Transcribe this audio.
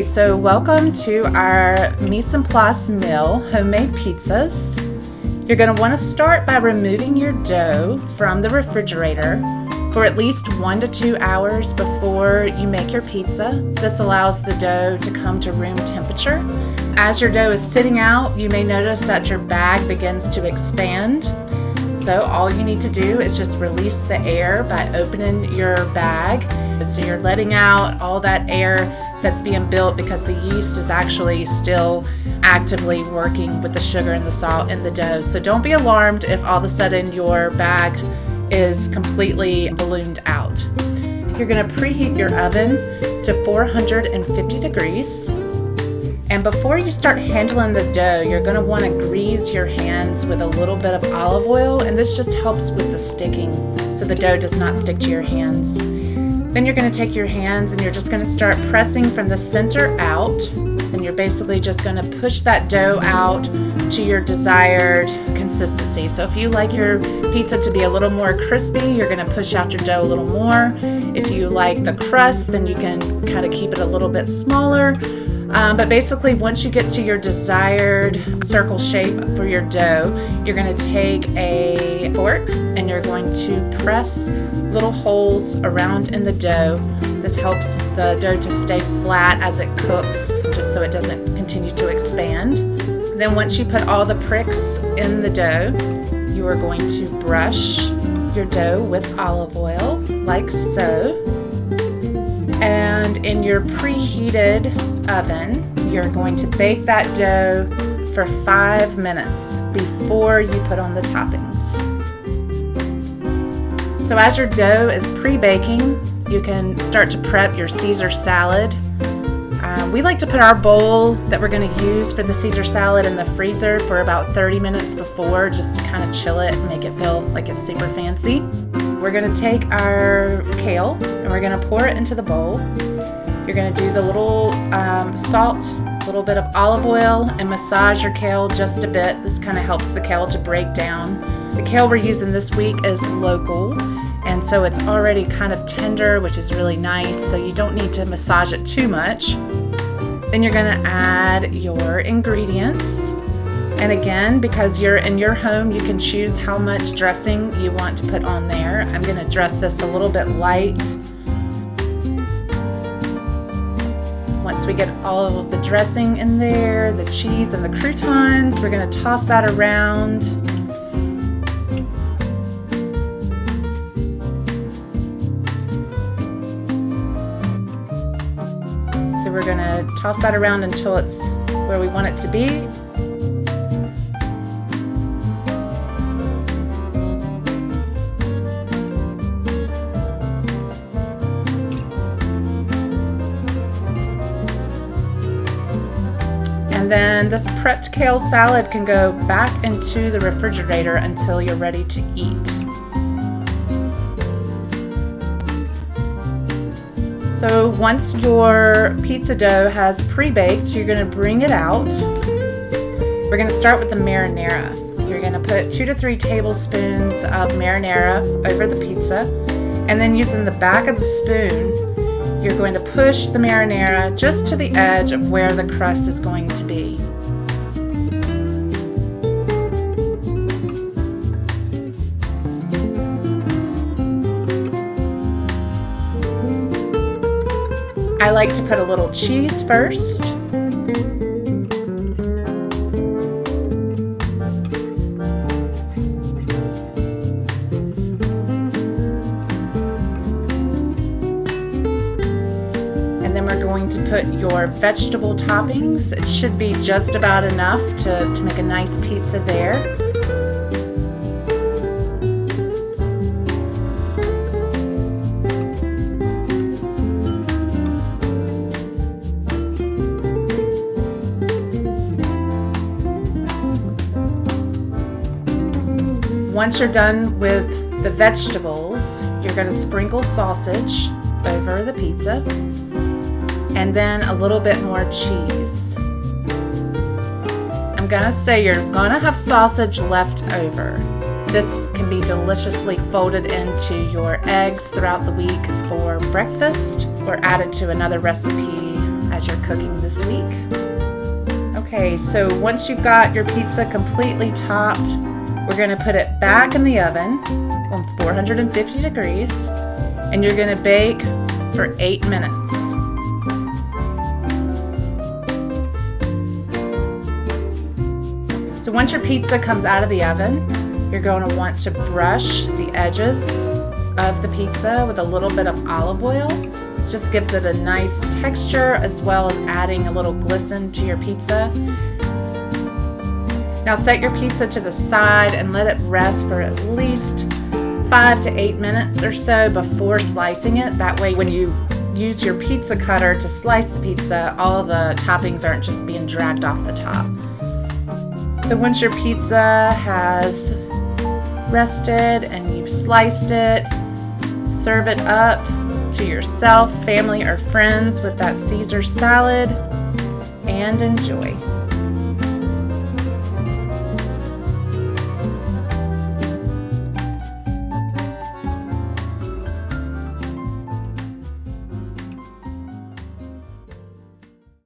So welcome to our mise en place meal, homemade pizzas. You're going to want to start by removing your dough from the refrigerator for at least 1 to 2 hours before you make your pizza. This allows the dough to come to room temperature. As your dough is sitting out, you may notice that your bag begins to expand. So all you need to do is just release the air by opening your bag. So you're letting out all that air that's being built because the yeast is actually still actively working with the sugar and the salt in the dough. So don't be alarmed if all of a sudden your bag is completely ballooned out. You're going to preheat your oven to 450 degrees. And before you start handling the dough, you're going to want to grease your hands with a little bit of olive oil, and this just helps with the sticking so the dough does not stick to your hands. Then you're going to take your hands and you're just going to start pressing from the center out, and you're basically just going to push that dough out to your desired consistency. So if you like your pizza to be a little more crispy, you're going to push out your dough a little more. If you like the crust, then you can kind of keep it a little bit smaller. But basically, once you get to your desired circle shape for your dough, you're going to take a fork and you're going to press little holes around in the dough. This helps the dough to stay flat as it cooks, just so it doesn't continue to expand. Then once you put all the pricks in the dough, you are going to brush your dough with olive oil, like so. And in your preheated oven, you're going to bake that dough for 5 minutes before you put on the toppings. So as your dough is pre-baking, you can start to prep your Caesar salad. We like to put our bowl that we're going to use for the Caesar salad in the freezer for about 30 minutes before, just to kind of chill it and make it feel like it's super fancy. We're going to take our kale and we're going to pour it into the bowl. You're going to do the little salt, a little bit of olive oil, and massage your kale just a bit. This kind of helps the kale to break down. The kale we're using this week is local, and so it's already kind of tender, which is really nice, so you don't need to massage it too much. Then you're going to add your ingredients. And again, because you're in your home, you can choose how much dressing you want to put on there. I'm going to dress this a little bit light. Once we get all of the dressing in there, the cheese and the croutons, we're going to toss that around. So we're going to toss that around until it's where we want it to be. And then this prepped kale salad can go back into the refrigerator until you're ready to eat. So once your pizza dough has pre-baked, you're going to bring it out. We're going to start with the marinara. You're going to put 2 to 3 tablespoons of marinara over the pizza, and then using the back of the spoon, you're going to push the marinara just to the edge of where the crust is going to be. I like to put a little cheese first. And then we're going to put your vegetable toppings. It should be just about enough to make a nice pizza there. Once you're done with the vegetables, you're going to sprinkle sausage over the pizza, and then a little bit more cheese. I'm going to say you're going to have sausage left over. This can be deliciously folded into your eggs throughout the week for breakfast, or added to another recipe as as you're cooking this week. Okay, so once you've got your pizza completely topped, we're going to put it back in the oven on 450 degrees, and you're going to bake for 8 minutes. So once your pizza comes out of the oven, you're going to want to brush the edges of the pizza with a little bit of olive oil. It just gives it a nice texture as well as adding a little glisten to your pizza. Now set your pizza to the side and let it rest for at least 5 to 8 minutes or so before slicing it. That way when you use your pizza cutter to slice the pizza, all the toppings aren't just being dragged off the top. So once your pizza has rested and you've sliced it, serve it up to yourself, family, or friends with that Caesar salad, and enjoy.